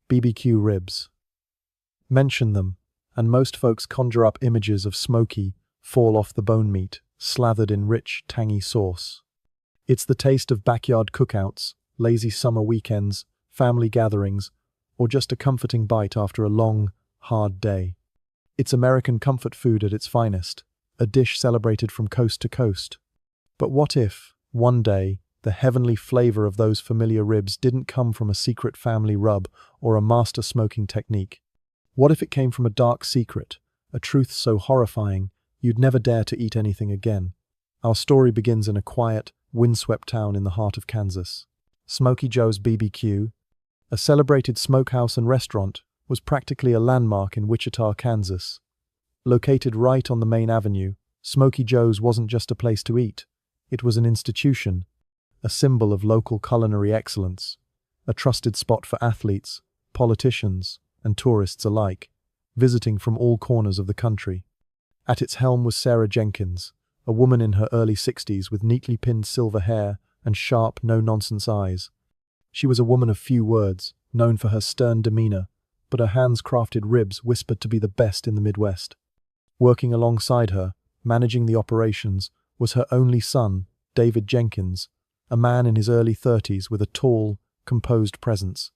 BBQ ribs. Mention them, and most folks conjure up images of smoky, fall-off-the-bone meat, slathered in rich, tangy sauce. It's the taste of backyard cookouts, lazy summer weekends, family gatherings, or just a comforting bite after a long, hard day. It's American comfort food at its finest, a dish celebrated from coast to coast. But what if, one day, the heavenly flavor of those familiar ribs didn't come from a secret family rub or a master smoking technique? What if it came from a dark secret, a truth so horrifying you'd never dare to eat anything again? Our story begins in a quiet, windswept town in the heart of Kansas. Smoky Joe's BBQ, a celebrated smokehouse and restaurant, was practically a landmark in Wichita, Kansas. Located right on the main avenue, Smoky Joe's wasn't just a place to eat. It was an institution, a symbol of local culinary excellence, a trusted spot for athletes, politicians, and tourists alike, visiting from all corners of the country. At its helm was Sarah Jenkins, a woman in her early 60s with neatly pinned silver hair and sharp, no-nonsense eyes. She was a woman of few words, known for her stern demeanor, but her hands-crafted ribs whispered to be the best in the Midwest. Working alongside her, managing the operations, was her only son, David Jenkins, a man in his early 30s with a tall, composed presence.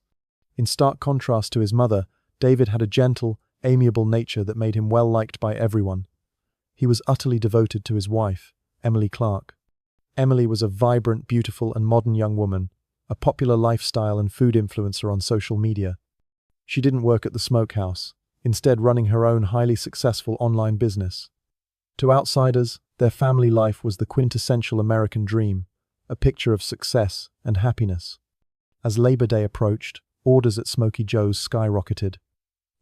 In stark contrast to his mother, David had a gentle, amiable nature that made him well-liked by everyone. He was utterly devoted to his wife, Emily Clark. Emily was a vibrant, beautiful, and modern young woman, a popular lifestyle and food influencer on social media. She didn't work at the smokehouse, instead running her own highly successful online business. To outsiders, their family life was the quintessential American dream, a picture of success and happiness. As Labor Day approached, orders at Smoky Joe's skyrocketed.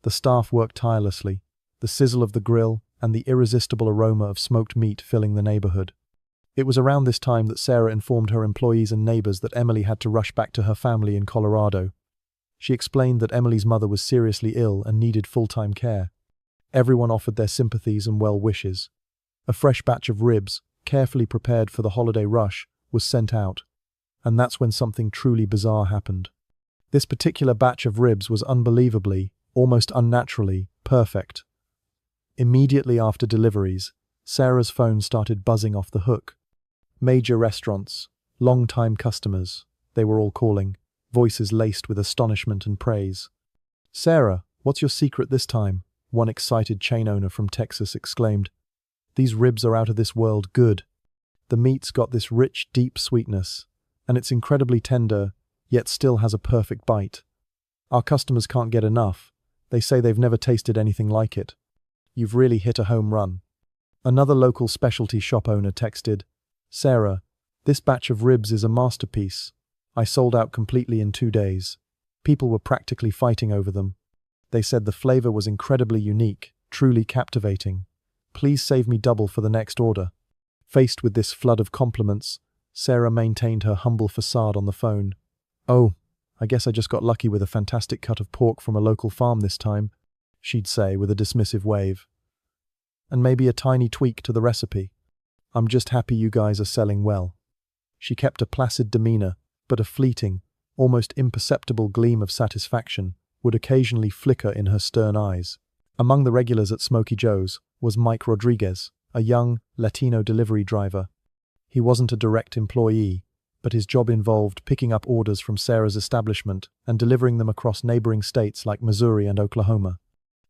The staff worked tirelessly, the sizzle of the grill and the irresistible aroma of smoked meat filling the neighborhood. It was around this time that Sarah informed her employees and neighbors that Emily had to rush back to her family in Colorado. She explained that Emily's mother was seriously ill and needed full-time care. Everyone offered their sympathies and well wishes. A fresh batch of ribs, carefully prepared for the holiday rush, was sent out. And that's when something truly bizarre happened. This particular batch of ribs was unbelievably, almost unnaturally, perfect. Immediately after deliveries, Sarah's phone started buzzing off the hook. Major restaurants, long-time customers, they were all calling, voices laced with astonishment and praise. "Sarah, what's your secret this time?" one excited chain owner from Texas exclaimed. "These ribs are out of this world good. The meat's got this rich, deep sweetness, and it's incredibly tender, yet still has a perfect bite. Our customers can't get enough. They say they've never tasted anything like it. You've really hit a home run." Another local specialty shop owner texted, "Sarah, this batch of ribs is a masterpiece. I sold out completely in 2 days. People were practically fighting over them. They said the flavor was incredibly unique, truly captivating. Please save me double for the next order." Faced with this flood of compliments, Sarah maintained her humble facade on the phone. "Oh, I guess I just got lucky with a fantastic cut of pork from a local farm this time," she'd say with a dismissive wave. "And maybe a tiny tweak to the recipe. I'm just happy you guys are selling well." She kept a placid demeanor, but a fleeting, almost imperceptible gleam of satisfaction would occasionally flicker in her stern eyes. Among the regulars at Smoky Joe's was Mike Rodriguez, a young, Latino delivery driver. He wasn't a direct employee, but his job involved picking up orders from Sarah's establishment and delivering them across neighboring states like Missouri and Oklahoma.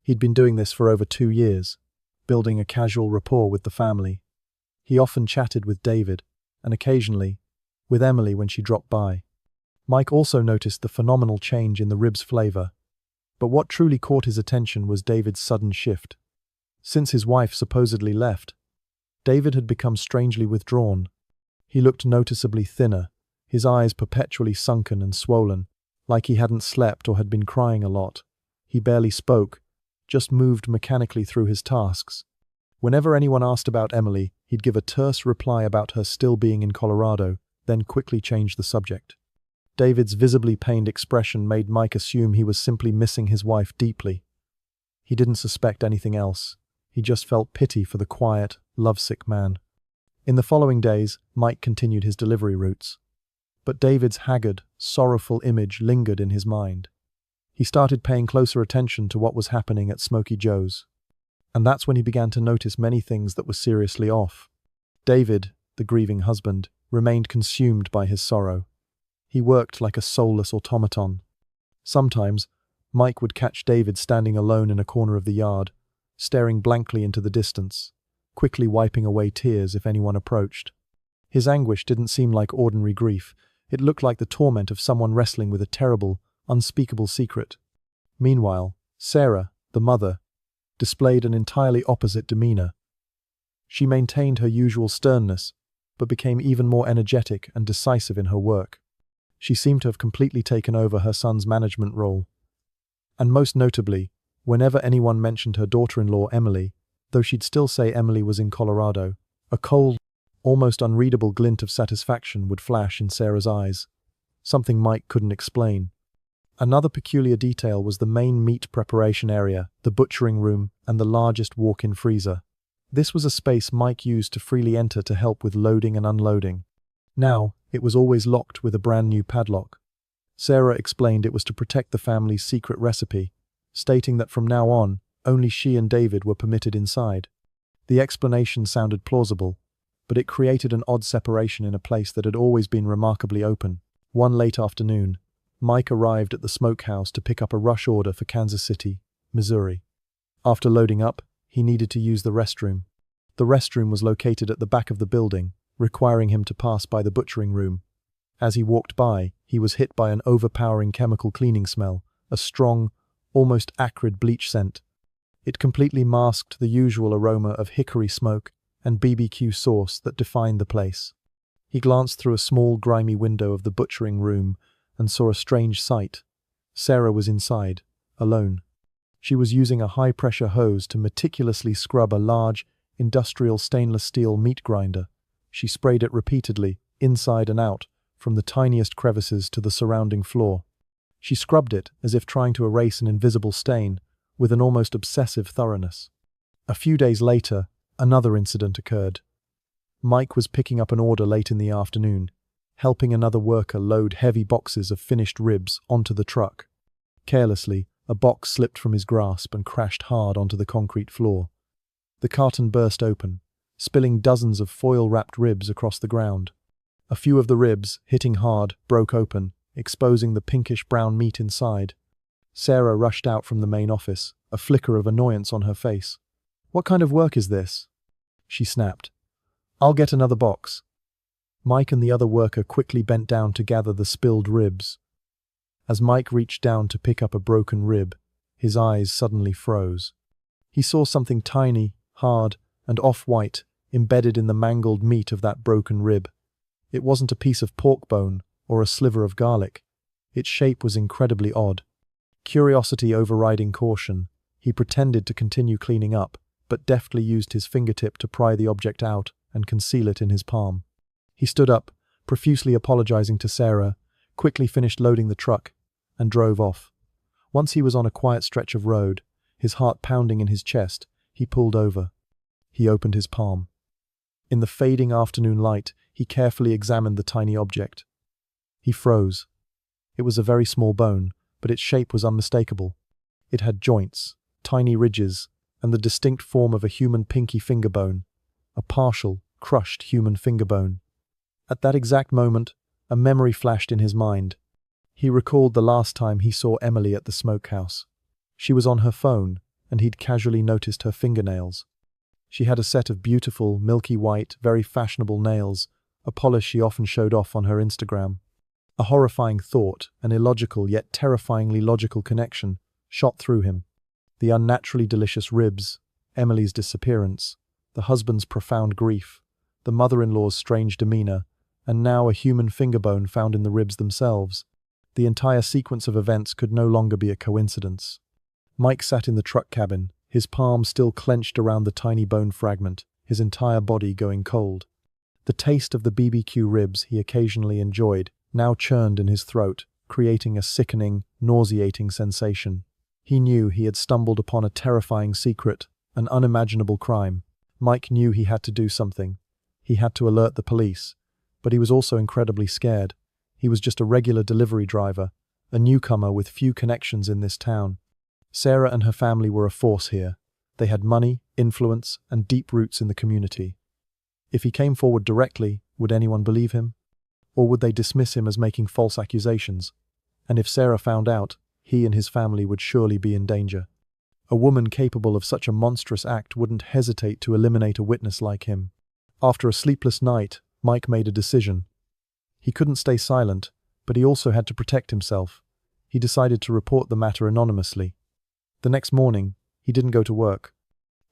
He'd been doing this for over 2 years, building a casual rapport with the family. He often chatted with David, and occasionally, with Emily when she dropped by. Mike also noticed the phenomenal change in the ribs' flavor. But what truly caught his attention was David's sudden shift. Since his wife supposedly left, David had become strangely withdrawn. He looked noticeably thinner, his eyes perpetually sunken and swollen, like he hadn't slept or had been crying a lot. He barely spoke, just moved mechanically through his tasks. Whenever anyone asked about Emily, he'd give a terse reply about her still being in Colorado, then quickly change the subject. David's visibly pained expression made Mike assume he was simply missing his wife deeply. He didn't suspect anything else. He just felt pity for the quiet, lovesick man. In the following days, Mike continued his delivery routes. But David's haggard, sorrowful image lingered in his mind. He started paying closer attention to what was happening at Smoky Joe's. And that's when he began to notice many things that were seriously off. David, the grieving husband, remained consumed by his sorrow. He worked like a soulless automaton. Sometimes, Mike would catch David standing alone in a corner of the yard, staring blankly into the distance, quickly wiping away tears if anyone approached. His anguish didn't seem like ordinary grief. It looked like the torment of someone wrestling with a terrible, unspeakable secret. Meanwhile, Sarah, the mother, displayed an entirely opposite demeanor. She maintained her usual sternness, but became even more energetic and decisive in her work. She seemed to have completely taken over her son's management role. And most notably, whenever anyone mentioned her daughter-in-law Emily, though she'd still say Emily was in Colorado, a cold, almost unreadable glint of satisfaction would flash in Sarah's eyes, something Mike couldn't explain. Another peculiar detail was the main meat preparation area, the butchering room, and the largest walk-in freezer. This was a space Mike used to freely enter to help with loading and unloading. Now, it was always locked with a brand new padlock. Sarah explained it was to protect the family's secret recipe, stating that from now on, only she and David were permitted inside. The explanation sounded plausible, but it created an odd separation in a place that had always been remarkably open. One late afternoon, Mike arrived at the smokehouse to pick up a rush order for Kansas City, Missouri. After loading up, he needed to use the restroom. The restroom was located at the back of the building, requiring him to pass by the butchering room. As he walked by, he was hit by an overpowering chemical cleaning smell, a strong, almost acrid bleach scent. It completely masked the usual aroma of hickory smoke and BBQ sauce that defined the place. He glanced through a small, grimy window of the butchering room and saw a strange sight. Sarah was inside, alone. She was using a high-pressure hose to meticulously scrub a large, industrial stainless steel meat grinder. She sprayed it repeatedly, inside and out, from the tiniest crevices to the surrounding floor. She scrubbed it as if trying to erase an invisible stain, with an almost obsessive thoroughness. A few days later, another incident occurred. Mike was picking up an order late in the afternoon, helping another worker load heavy boxes of finished ribs onto the truck. Carelessly, a box slipped from his grasp and crashed hard onto the concrete floor. The carton burst open, spilling dozens of foil-wrapped ribs across the ground. A few of the ribs, hitting hard, broke open, exposing the pinkish-brown meat inside. Sarah rushed out from the main office, a flicker of annoyance on her face. "What kind of work is this?" she snapped. "I'll get another box." Mike and the other worker quickly bent down to gather the spilled ribs. As Mike reached down to pick up a broken rib, his eyes suddenly froze. He saw something tiny, hard, and off-white embedded in the mangled meat of that broken rib. It wasn't a piece of pork bone or a sliver of garlic. Its shape was incredibly odd. Curiosity overriding caution, he pretended to continue cleaning up, but deftly used his fingertip to pry the object out and conceal it in his palm. He stood up, profusely apologizing to Sarah, quickly finished loading the truck, and drove off. Once he was on a quiet stretch of road, his heart pounding in his chest, he pulled over. He opened his palm. In the fading afternoon light, he carefully examined the tiny object. He froze. It was a very small bone, but its shape was unmistakable. It had joints, tiny ridges, and the distinct form of a human pinky finger bone, a partial, crushed human finger bone. At that exact moment, a memory flashed in his mind. He recalled the last time he saw Emily at the smokehouse. She was on her phone, and he'd casually noticed her fingernails. She had a set of beautiful, milky white, very fashionable nails, a polish she often showed off on her Instagram. A horrifying thought, an illogical yet terrifyingly logical connection, shot through him. The unnaturally delicious ribs, Emily's disappearance, the husband's profound grief, the mother-in-law's strange demeanor, and now a human finger bone found in the ribs themselves. The entire sequence of events could no longer be a coincidence. Mike sat in the truck cabin, his palm still clenched around the tiny bone fragment, his entire body going cold. The taste of the BBQ ribs he occasionally enjoyed now churned in his throat, creating a sickening, nauseating sensation. He knew he had stumbled upon a terrifying secret, an unimaginable crime. Mike knew he had to do something. He had to alert the police, but he was also incredibly scared. He was just a regular delivery driver, a newcomer with few connections in this town. Sarah and her family were a force here. They had money, influence, and deep roots in the community. If he came forward directly, would anyone believe him? Or would they dismiss him as making false accusations? And if Sarah found out, he and his family would surely be in danger. A woman capable of such a monstrous act wouldn't hesitate to eliminate a witness like him. After a sleepless night, Mike made a decision. He couldn't stay silent, but he also had to protect himself. He decided to report the matter anonymously. The next morning, he didn't go to work.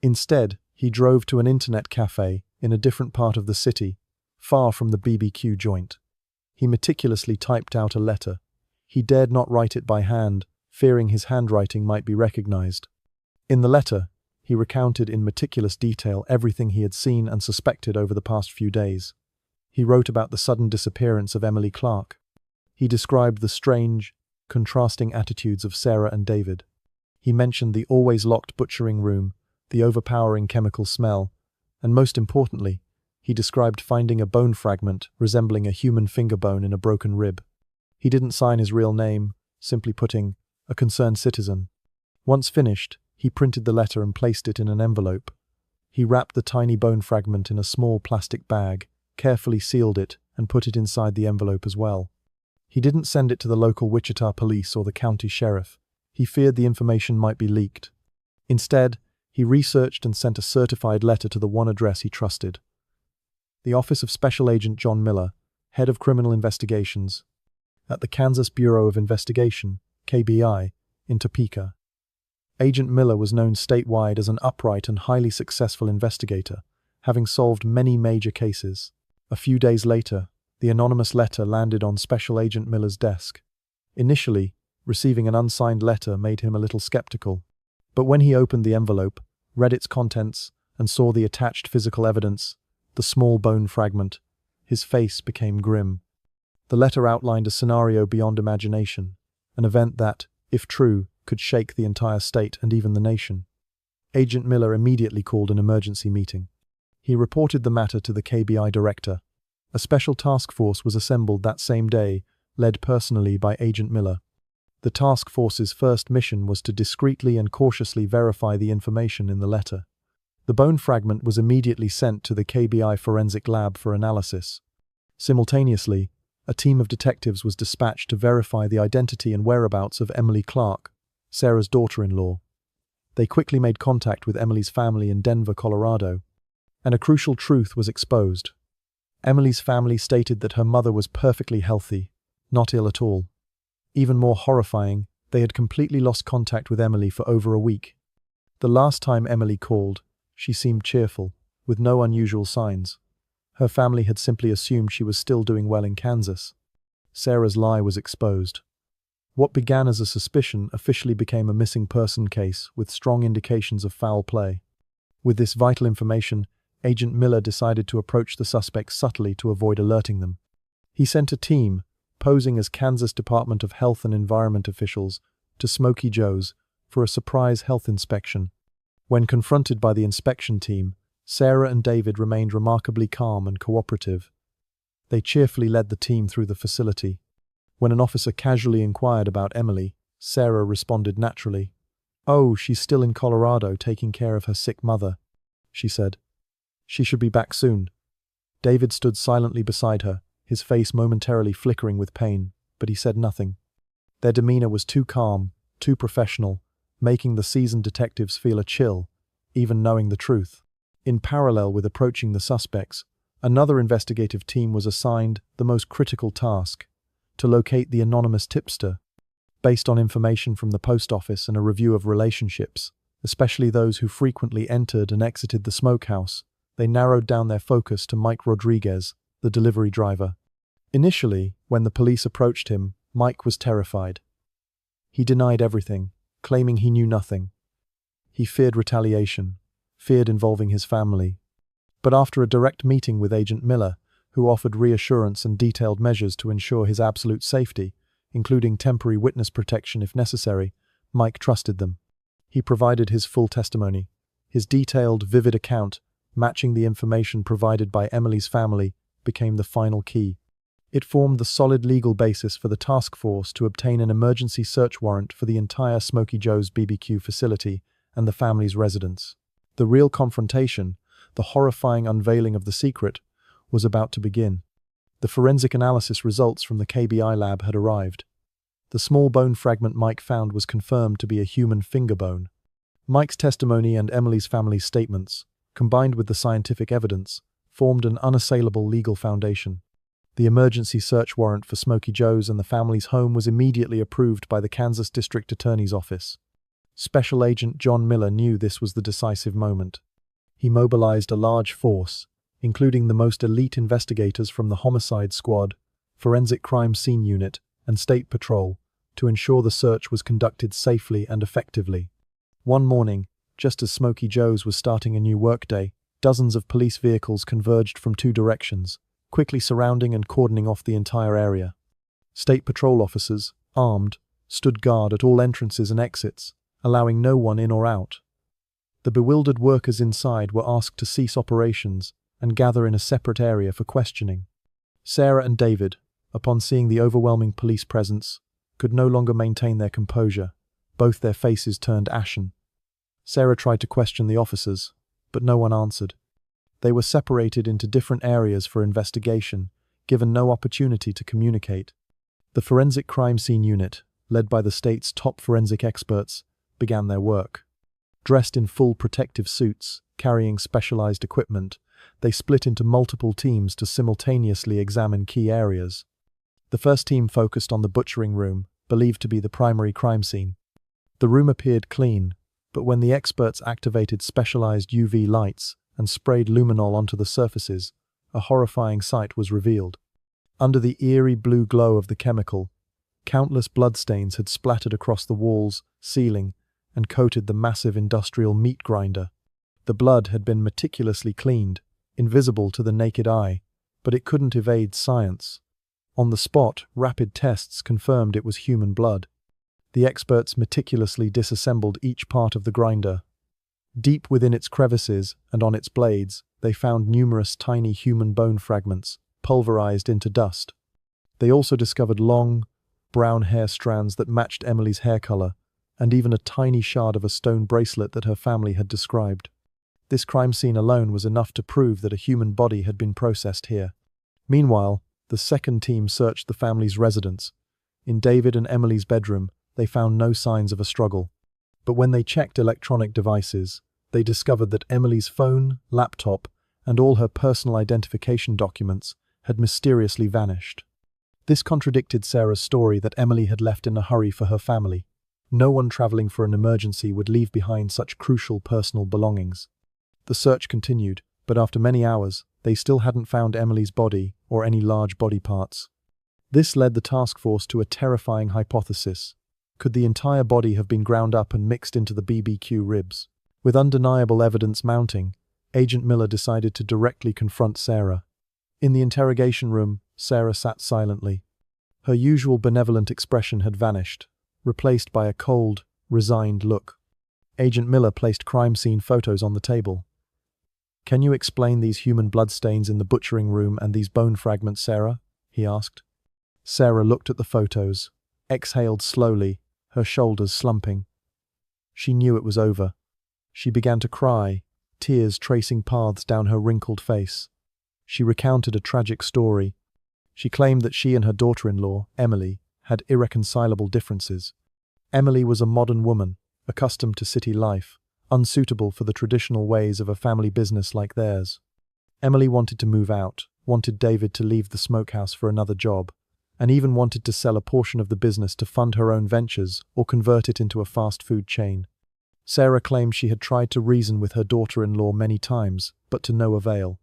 Instead, he drove to an internet cafe in a different part of the city, far from the BBQ joint. He meticulously typed out a letter. He dared not write it by hand, fearing his handwriting might be recognized. In the letter, he recounted in meticulous detail everything he had seen and suspected over the past few days. He wrote about the sudden disappearance of Emily Clark. He described the strange, contrasting attitudes of Sarah and David. He mentioned the always locked butchering room, the overpowering chemical smell, and most importantly, he described finding a bone fragment resembling a human finger bone in a broken rib. He didn't sign his real name, simply putting, "a concerned citizen." Once finished, he printed the letter and placed it in an envelope. He wrapped the tiny bone fragment in a small plastic bag, carefully sealed it, and put it inside the envelope as well. He didn't send it to the local Wichita police or the county sheriff. He feared the information might be leaked. Instead, he researched and sent a certified letter to the one address he trusted. The office of Special Agent John Miller, Head of Criminal Investigations, at the Kansas Bureau of Investigation, KBI, in Topeka. Agent Miller was known statewide as an upright and highly successful investigator, having solved many major cases. A few days later, the anonymous letter landed on Special Agent Miller's desk. Initially, receiving an unsigned letter made him a little skeptical. But when he opened the envelope, read its contents, and saw the attached physical evidence, the small bone fragment, his face became grim. The letter outlined a scenario beyond imagination, an event that, if true, could shake the entire state and even the nation. Agent Miller immediately called an emergency meeting. He reported the matter to the KBI director. A special task force was assembled that same day, led personally by Agent Miller. The task force's first mission was to discreetly and cautiously verify the information in the letter. The bone fragment was immediately sent to the KBI forensic lab for analysis. Simultaneously, a team of detectives was dispatched to verify the identity and whereabouts of Emily Clark, Sarah's daughter-in-law. They quickly made contact with Emily's family in Denver, Colorado, and a crucial truth was exposed. Emily's family stated that her mother was perfectly healthy, not ill at all. Even more horrifying, they had completely lost contact with Emily for over a week. The last time Emily called, she seemed cheerful, with no unusual signs. Her family had simply assumed she was still doing well in Kansas. Sarah's lie was exposed. What began as a suspicion officially became a missing person case with strong indications of foul play. With this vital information, Agent Miller decided to approach the suspects subtly to avoid alerting them. He sent a team, posing as Kansas Department of Health and Environment officials, to Smoky Joe's for a surprise health inspection. When confronted by the inspection team, Sarah and David remained remarkably calm and cooperative. They cheerfully led the team through the facility. When an officer casually inquired about Emily, Sarah responded naturally. "Oh, she's still in Colorado taking care of her sick mother," she said. "She should be back soon." David stood silently beside her, his face momentarily flickering with pain, but he said nothing. Their demeanor was too calm, too professional, making the seasoned detectives feel a chill, even knowing the truth. In parallel with approaching the suspects, another investigative team was assigned the most critical task: to locate the anonymous tipster. Based on information from the post office and a review of relationships, especially those who frequently entered and exited the smokehouse, they narrowed down their focus to Mike Rodriguez, the delivery driver. Initially, when the police approached him, Mike was terrified. He denied everything, claiming he knew nothing. He feared retaliation, feared involving his family. But after a direct meeting with Agent Miller, who offered reassurance and detailed measures to ensure his absolute safety, including temporary witness protection if necessary, Mike trusted them. He provided his full testimony. His detailed, vivid account, matching the information provided by Emily's family, became the final key. It formed the solid legal basis for the task force to obtain an emergency search warrant for the entire Smoky Joe's BBQ facility and the family's residence. The real confrontation, the horrifying unveiling of the secret, was about to begin. The forensic analysis results from the KBI lab had arrived. The small bone fragment Mike found was confirmed to be a human finger bone. Mike's testimony and Emily's family's statements, combined with the scientific evidence, formed an unassailable legal foundation. The emergency search warrant for Smoky Joe's and the family's home was immediately approved by the Kansas District Attorney's Office. Special Agent John Miller knew this was the decisive moment. He mobilized a large force, including the most elite investigators from the Homicide Squad, Forensic Crime Scene Unit, and State Patrol, to ensure the search was conducted safely and effectively. One morning, just as Smoky Joe's was starting a new workday, dozens of police vehicles converged from two directions, quickly surrounding and cordoning off the entire area. State Patrol officers, armed, stood guard at all entrances and exits, allowing no one in or out. The bewildered workers inside were asked to cease operations and gather in a separate area for questioning. Sarah and David, upon seeing the overwhelming police presence, could no longer maintain their composure. Both their faces turned ashen. Sarah tried to question the officers, but no one answered. They were separated into different areas for investigation, given no opportunity to communicate. The Forensic Crime Scene Unit, led by the state's top forensic experts, began their work. Dressed in full protective suits, carrying specialized equipment, they split into multiple teams to simultaneously examine key areas. The first team focused on the butchering room, believed to be the primary crime scene. The room appeared clean, but when the experts activated specialized UV lights and sprayed luminol onto the surfaces, a horrifying sight was revealed. Under the eerie blue glow of the chemical, countless bloodstains had splattered across the walls, ceiling, and coated the massive industrial meat grinder. The blood had been meticulously cleaned, invisible to the naked eye, but it couldn't evade science. On the spot, rapid tests confirmed it was human blood. The experts meticulously disassembled each part of the grinder. Deep within its crevices and on its blades, they found numerous tiny human bone fragments, pulverized into dust. They also discovered long, brown hair strands that matched Emily's hair color, and even a tiny shard of a stone bracelet that her family had described. This crime scene alone was enough to prove that a human body had been processed here. Meanwhile, the second team searched the family's residence. In David and Emily's bedroom, they found no signs of a struggle. But when they checked electronic devices, they discovered that Emily's phone, laptop, and all her personal identification documents had mysteriously vanished. This contradicted Sarah's story that Emily had left in a hurry for her family. No one traveling for an emergency would leave behind such crucial personal belongings. The search continued, but after many hours, they still hadn't found Emily's body or any large body parts. This led the task force to a terrifying hypothesis. Could the entire body have been ground up and mixed into the BBQ ribs? With undeniable evidence mounting, Agent Miller decided to directly confront Sarah. In the interrogation room, Sarah sat silently. Her usual benevolent expression had vanished, replaced by a cold, resigned look. Agent Miller placed crime scene photos on the table. "Can you explain these human bloodstains in the butchering room and these bone fragments, Sarah?" he asked. Sarah looked at the photos, exhaled slowly, her shoulders slumping. She knew it was over. She began to cry, tears tracing paths down her wrinkled face. She recounted a tragic story. She claimed that she and her daughter-in-law, Emily, had irreconcilable differences. Emily was a modern woman, accustomed to city life, unsuitable for the traditional ways of a family business like theirs. Emily wanted to move out, wanted David to leave the smokehouse for another job, and even wanted to sell a portion of the business to fund her own ventures or convert it into a fast food chain. Sarah claimed she had tried to reason with her daughter-in-law many times, but to no avail.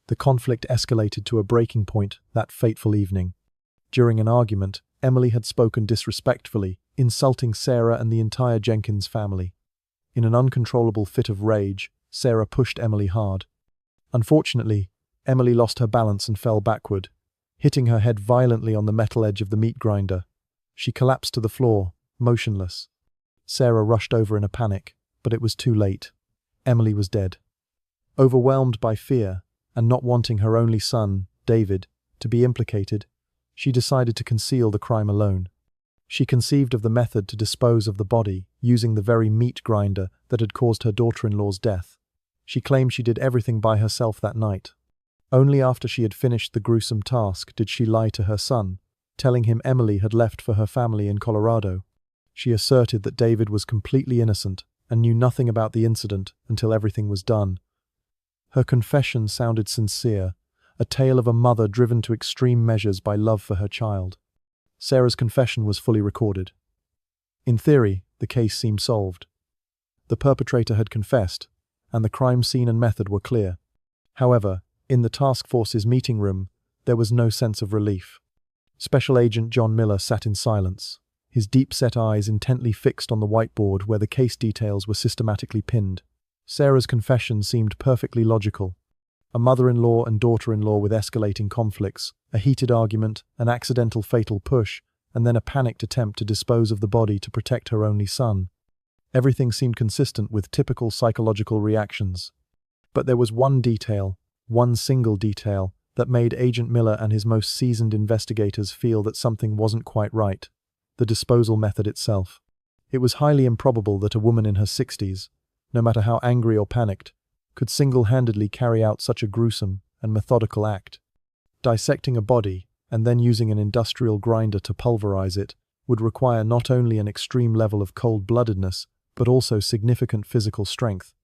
The conflict escalated to a breaking point that fateful evening. During an argument, Emily had spoken disrespectfully, insulting Sarah and the entire Jenkins family. In an uncontrollable fit of rage, Sarah pushed Emily hard. Unfortunately, Emily lost her balance and fell backward, hitting her head violently on the metal edge of the meat grinder. She collapsed to the floor, motionless. Sarah rushed over in a panic, but it was too late. Emily was dead. Overwhelmed by fear, and not wanting her only son, David, to be implicated, she decided to conceal the crime alone. She conceived of the method to dispose of the body, using the very meat grinder that had caused her daughter-in-law's death. She claimed she did everything by herself that night. Only after she had finished the gruesome task did she lie to her son, telling him Emily had left for her family in Colorado. She asserted that David was completely innocent and knew nothing about the incident until everything was done. Her confession sounded sincere, a tale of a mother driven to extreme measures by love for her child. Sarah's confession was fully recorded. In theory, the case seemed solved. The perpetrator had confessed, and the crime scene and method were clear. However, in the task force's meeting room, there was no sense of relief. Special Agent John Miller sat in silence, his deep-set eyes intently fixed on the whiteboard where the case details were systematically pinned. Sarah's confession seemed perfectly logical. A mother-in-law and daughter-in-law with escalating conflicts, a heated argument, an accidental fatal push, and then a panicked attempt to dispose of the body to protect her only son. Everything seemed consistent with typical psychological reactions. But there was one single detail, that made Agent Miller and his most seasoned investigators feel that something wasn't quite right: the disposal method itself. It was highly improbable that a woman in her 60s, no matter how angry or panicked, could single-handedly carry out such a gruesome and methodical act. Dissecting a body, and then using an industrial grinder to pulverize it, would require not only an extreme level of cold-bloodedness, but also significant physical strength.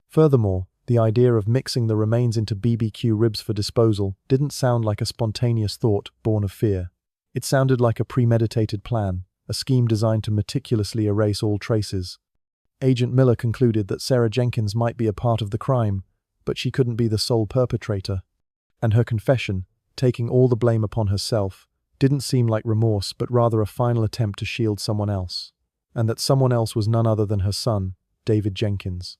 Furthermore, the idea of mixing the remains into BBQ ribs for disposal didn't sound like a spontaneous thought born of fear. It sounded like a premeditated plan, a scheme designed to meticulously erase all traces. Agent Miller concluded that Sarah Jenkins might be a part of the crime, but she couldn't be the sole perpetrator. And her confession, taking all the blame upon herself, didn't seem like remorse but rather a final attempt to shield someone else. And that someone else was none other than her son, David Jenkins.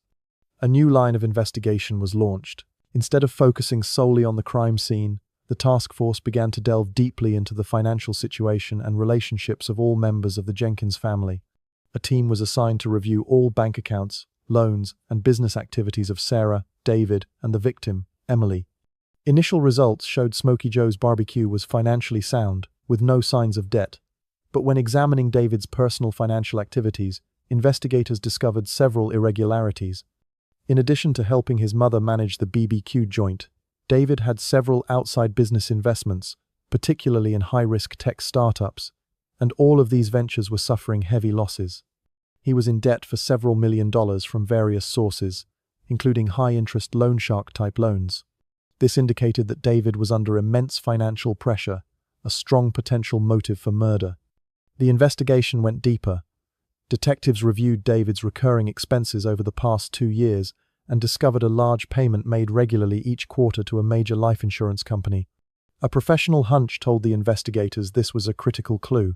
A new line of investigation was launched. Instead of focusing solely on the crime scene, the task force began to delve deeply into the financial situation and relationships of all members of the Jenkins family. A team was assigned to review all bank accounts, loans, and business activities of Sarah, David, and the victim, Emily. Initial results showed Smoky Joe's BBQ was financially sound, with no signs of debt. But when examining David's personal financial activities, investigators discovered several irregularities. In addition to helping his mother manage the BBQ joint, David had several outside business investments, particularly in high-risk tech startups, and all of these ventures were suffering heavy losses. He was in debt for several $1 million from various sources, including high-interest loan shark-type loans. This indicated that David was under immense financial pressure, a strong potential motive for murder. The investigation went deeper. Detectives reviewed David's recurring expenses over the past 2 years and discovered a large payment made regularly each quarter to a major life insurance company. A professional hunch told the investigators this was a critical clue.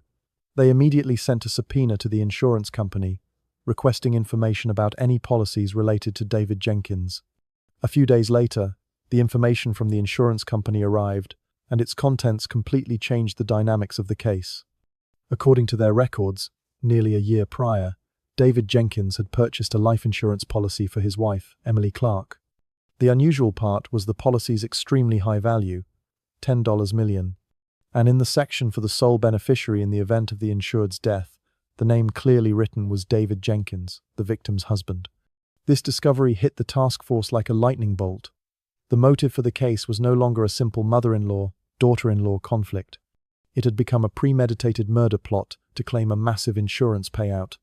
They immediately sent a subpoena to the insurance company, requesting information about any policies related to David Jenkins. A few days later, the information from the insurance company arrived, and its contents completely changed the dynamics of the case. According to their records, nearly a year prior, David Jenkins had purchased a life insurance policy for his wife, Emily Clark. The unusual part was the policy's extremely high value, $10 million. And in the section for the sole beneficiary in the event of the insured's death, the name clearly written was David Jenkins, the victim's husband. This discovery hit the task force like a lightning bolt. The motive for the case was no longer a simple mother-in-law, daughter-in-law conflict. It had become a premeditated murder plot to claim a massive insurance payout.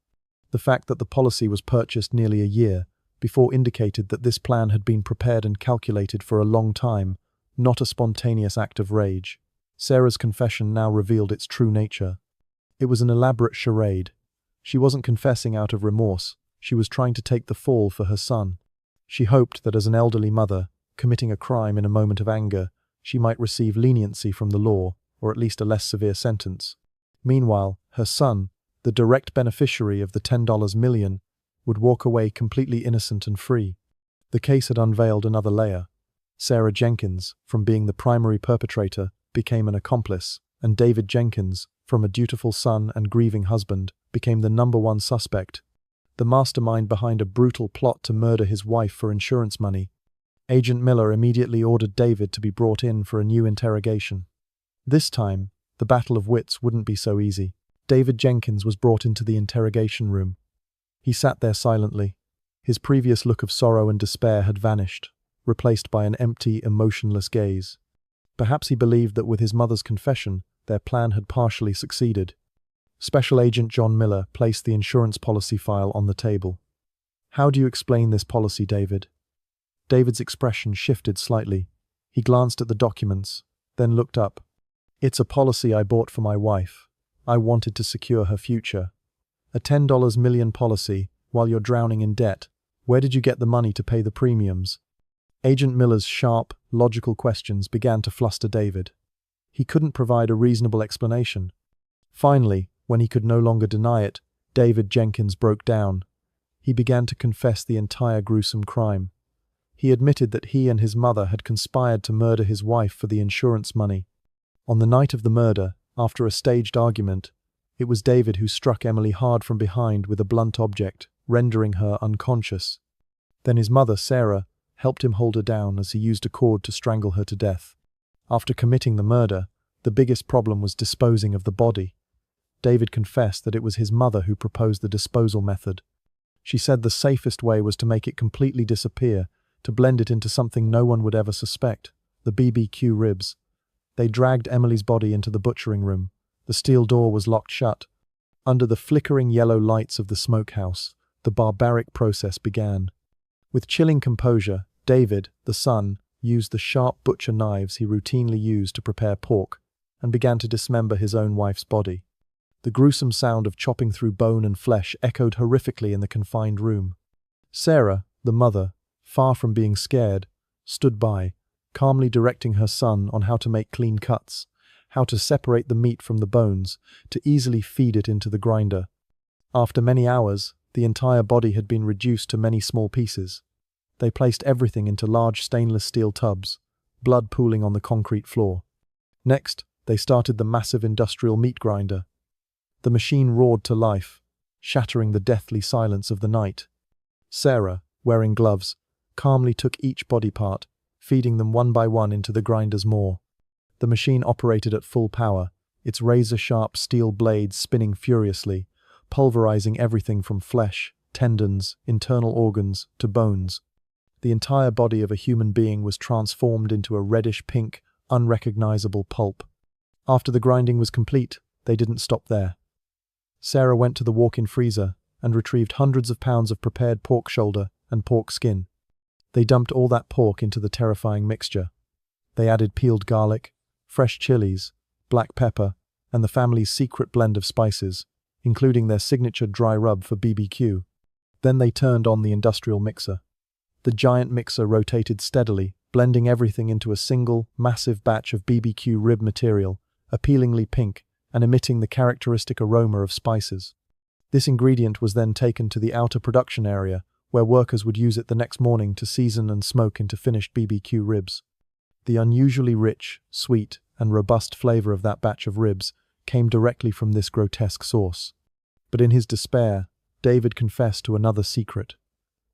The fact that the policy was purchased nearly a year before indicated that this plan had been prepared and calculated for a long time, not a spontaneous act of rage. Sarah's confession now revealed its true nature. It was an elaborate charade. She wasn't confessing out of remorse. She was trying to take the fall for her son. She hoped that as an elderly mother, committing a crime in a moment of anger, she might receive leniency from the law, or at least a less severe sentence. Meanwhile, her son, the direct beneficiary of the $10 million, would walk away completely innocent and free. The case had unveiled another layer. Sarah Jenkins, from being the primary perpetrator, became an accomplice, and David Jenkins, from a dutiful son and grieving husband, became the #1 suspect, the mastermind behind a brutal plot to murder his wife for insurance money. Agent Miller immediately ordered David to be brought in for a new interrogation. This time, the battle of wits wouldn't be so easy. David Jenkins was brought into the interrogation room. He sat there silently. His previous look of sorrow and despair had vanished, replaced by an empty, emotionless gaze. Perhaps he believed that with his mother's confession, their plan had partially succeeded. Special Agent John Miller placed the insurance policy file on the table. "How do you explain this policy, David?" David's expression shifted slightly. He glanced at the documents, then looked up. "It's a policy I bought for my wife. I wanted to secure her future. A $10 million policy, while you're drowning in debt. Where did you get the money to pay the premiums?" Agent Miller's sharp, logical questions began to fluster David. He couldn't provide a reasonable explanation. Finally, when he could no longer deny it, David Jenkins broke down. He began to confess the entire gruesome crime. He admitted that he and his mother had conspired to murder his wife for the insurance money. On the night of the murder, after a staged argument, it was David who struck Emily hard from behind with a blunt object, rendering her unconscious. Then his mother, Sarah, helped him hold her down as he used a cord to strangle her to death. After committing the murder, the biggest problem was disposing of the body. David confessed that it was his mother who proposed the disposal method. She said the safest way was to make it completely disappear, to blend it into something no one would ever suspect, the BBQ ribs. They dragged Emily's body into the butchering room. The steel door was locked shut. Under the flickering yellow lights of the smokehouse, the barbaric process began. With chilling composure, David, the son, used the sharp butcher knives he routinely used to prepare pork, and began to dismember his own wife's body. The gruesome sound of chopping through bone and flesh echoed horrifically in the confined room. Sarah, the mother, far from being scared, stood by, calmly directing her son on how to make clean cuts, how to separate the meat from the bones, to easily feed it into the grinder. After many hours, the entire body had been reduced to many small pieces. They placed everything into large stainless steel tubs, blood pooling on the concrete floor. Next, they started the massive industrial meat grinder. The machine roared to life, shattering the deathly silence of the night. Sarah, wearing gloves, calmly took each body part, feeding them one by one into the grinder's maw. The machine operated at full power, its razor-sharp steel blades spinning furiously, pulverizing everything from flesh, tendons, internal organs, to bones. The entire body of a human being was transformed into a reddish-pink, unrecognizable pulp. After the grinding was complete, they didn't stop there. Sarah went to the walk-in freezer and retrieved hundreds of pounds of prepared pork shoulder and pork skin. They dumped all that pork into the terrifying mixture. They added peeled garlic, fresh chilies, black pepper, and the family's secret blend of spices, including their signature dry rub for BBQ. Then they turned on the industrial mixer. The giant mixer rotated steadily, blending everything into a single, massive batch of BBQ rib material, appealingly pink, and emitting the characteristic aroma of spices. This ingredient was then taken to the outer production area, where workers would use it the next morning to season and smoke into finished BBQ ribs. The unusually rich, sweet, and robust flavor of that batch of ribs came directly from this grotesque source. But in his despair, David confessed to another secret.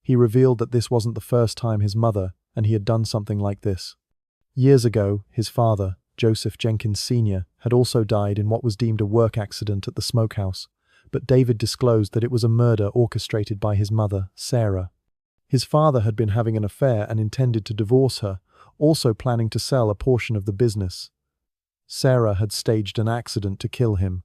He revealed that this wasn't the first time his mother and he had done something like this. Years ago, his father, Joseph Jenkins Sr., had also died in what was deemed a work accident at the smokehouse, but David disclosed that it was a murder orchestrated by his mother, Sarah. His father had been having an affair and intended to divorce her, also planning to sell a portion of the business. Sarah had staged an accident to kill him.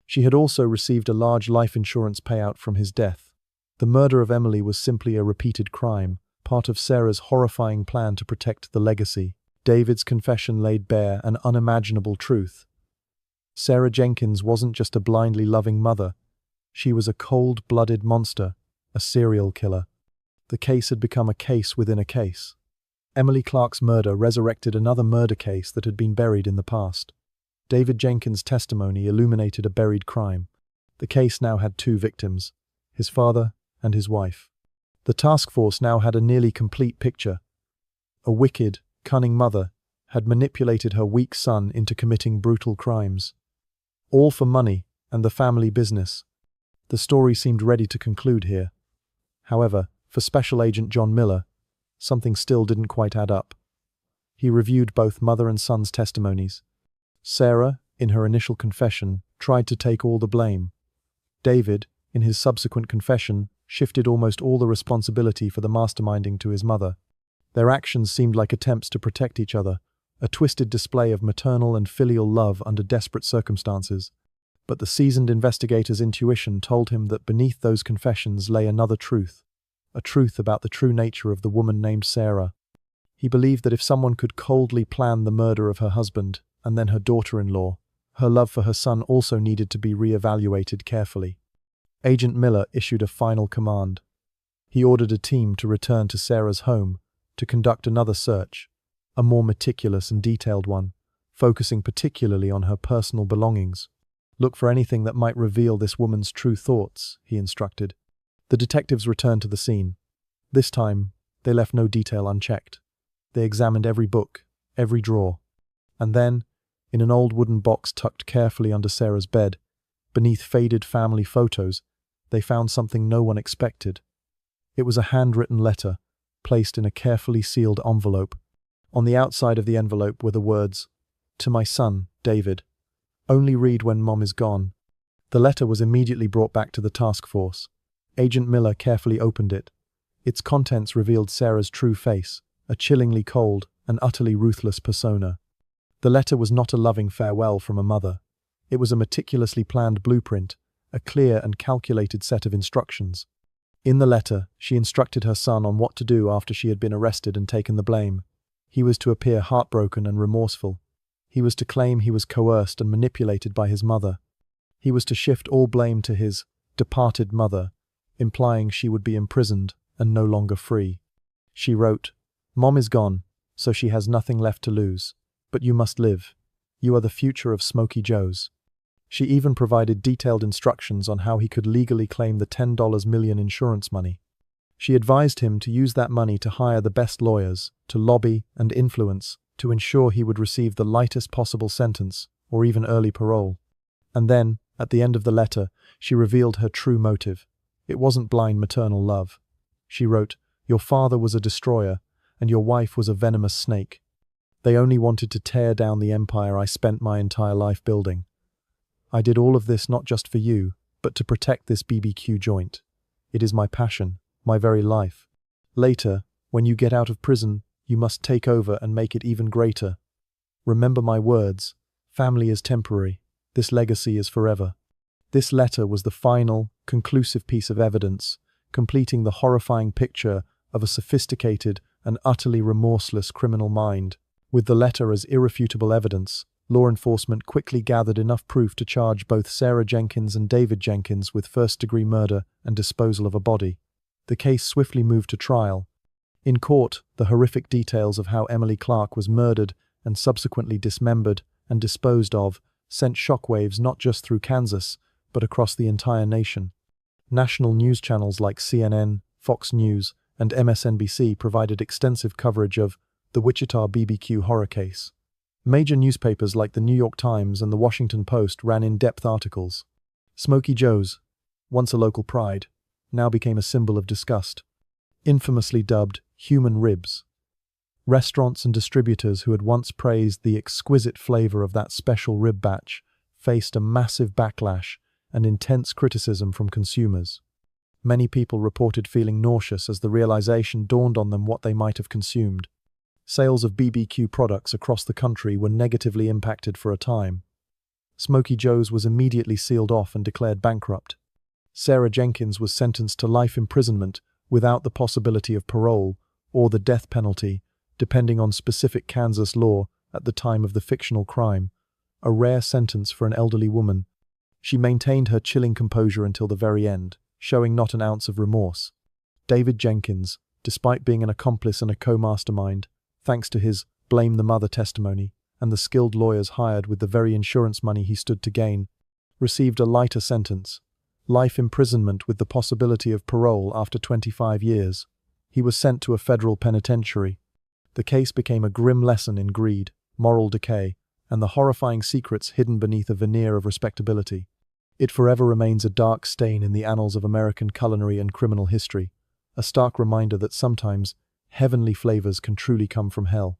She had also received a large life insurance payout from his death. The murder of Emily was simply a repeated crime, part of Sarah's horrifying plan to protect the legacy. David's confession laid bare an unimaginable truth. Sarah Jenkins wasn't just a blindly loving mother. She was a cold-blooded monster, a serial killer. The case had become a case within a case. Emily Clark's murder resurrected another murder case that had been buried in the past. David Jenkins' testimony illuminated a buried crime. The case now had two victims, his father and his wife. The task force now had a nearly complete picture. A wicked, cunning mother had manipulated her weak son into committing brutal crimes. All for money and the family business. The story seemed ready to conclude here. However, for Special Agent John Miller, something still didn't quite add up. He reviewed both mother and son's testimonies. Sarah, in her initial confession, tried to take all the blame. David, in his subsequent confession, shifted almost all the responsibility for the masterminding to his mother. Their actions seemed like attempts to protect each other, a twisted display of maternal and filial love under desperate circumstances. But the seasoned investigator's intuition told him that beneath those confessions lay another truth, a truth about the true nature of the woman named Sarah. He believed that if someone could coldly plan the murder of her husband and then her daughter-in-law, her love for her son also needed to be re-evaluated carefully. Agent Miller issued a final command. He ordered a team to return to Sarah's home to conduct another search, a more meticulous and detailed one, focusing particularly on her personal belongings. Look for anything that might reveal this woman's true thoughts, he instructed. The detectives returned to the scene. This time, they left no detail unchecked. They examined every book, every drawer. And then, in an old wooden box tucked carefully under Sarah's bed, beneath faded family photos, they found something no one expected. It was a handwritten letter, placed in a carefully sealed envelope. On the outside of the envelope were the words, "To my son, David. Only read when Mom is gone." The letter was immediately brought back to the task force. Agent Miller carefully opened it. Its contents revealed Sarah's true face, a chillingly cold and utterly ruthless persona. The letter was not a loving farewell from a mother. It was a meticulously planned blueprint, a clear and calculated set of instructions. In the letter, she instructed her son on what to do after she had been arrested and taken the blame. He was to appear heartbroken and remorseful. He was to claim he was coerced and manipulated by his mother. He was to shift all blame to his departed mother, implying she would be imprisoned and no longer free. She wrote, "Mom is gone, so she has nothing left to lose. But you must live. You are the future of Smoky Joe's." She even provided detailed instructions on how he could legally claim the $10 million insurance money. She advised him to use that money to hire the best lawyers, to lobby and influence, to ensure he would receive the lightest possible sentence, or even early parole. And then, at the end of the letter, she revealed her true motive. It wasn't blind maternal love. She wrote, "Your father was a destroyer, and your wife was a venomous snake. They only wanted to tear down the empire I spent my entire life building. I did all of this not just for you, but to protect this BBQ joint. It is my passion, my very life. Later, when you get out of prison, you must take over and make it even greater. Remember my words. Family is temporary. This legacy is forever." This letter was the final, conclusive piece of evidence, completing the horrifying picture of a sophisticated and utterly remorseless criminal mind. With the letter as irrefutable evidence, law enforcement quickly gathered enough proof to charge both Sarah Jenkins and David Jenkins with first-degree murder and disposal of a body. The case swiftly moved to trial. In court, the horrific details of how Emily Clark was murdered and subsequently dismembered and disposed of sent shockwaves not just through Kansas, but across the entire nation. National news channels like CNN, Fox News, and MSNBC provided extensive coverage of the Wichita BBQ horror case. Major newspapers like the New York Times and the Washington Post ran in-depth articles. Smoky Joe's, once a local pride, now became a symbol of disgust. Infamously dubbed human ribs. Restaurants and distributors who had once praised the exquisite flavor of that special rib batch faced a massive backlash and intense criticism from consumers. Many people reported feeling nauseous as the realization dawned on them what they might have consumed. Sales of BBQ products across the country were negatively impacted for a time. Smoky Joe's was immediately sealed off and declared bankrupt. Sarah Jenkins was sentenced to life imprisonment without the possibility of parole or the death penalty, depending on specific Kansas law at the time of the fictional crime, a rare sentence for an elderly woman. She maintained her chilling composure until the very end, showing not an ounce of remorse. David Jenkins, despite being an accomplice and a co-mastermind, thanks to his blame the mother testimony and the skilled lawyers hired with the very insurance money he stood to gain, received a lighter sentence, life imprisonment with the possibility of parole after 25 years. He was sent to a federal penitentiary. The case became a grim lesson in greed, moral decay, and the horrifying secrets hidden beneath a veneer of respectability. It forever remains a dark stain in the annals of American culinary and criminal history, a stark reminder that sometimes heavenly flavors can truly come from hell.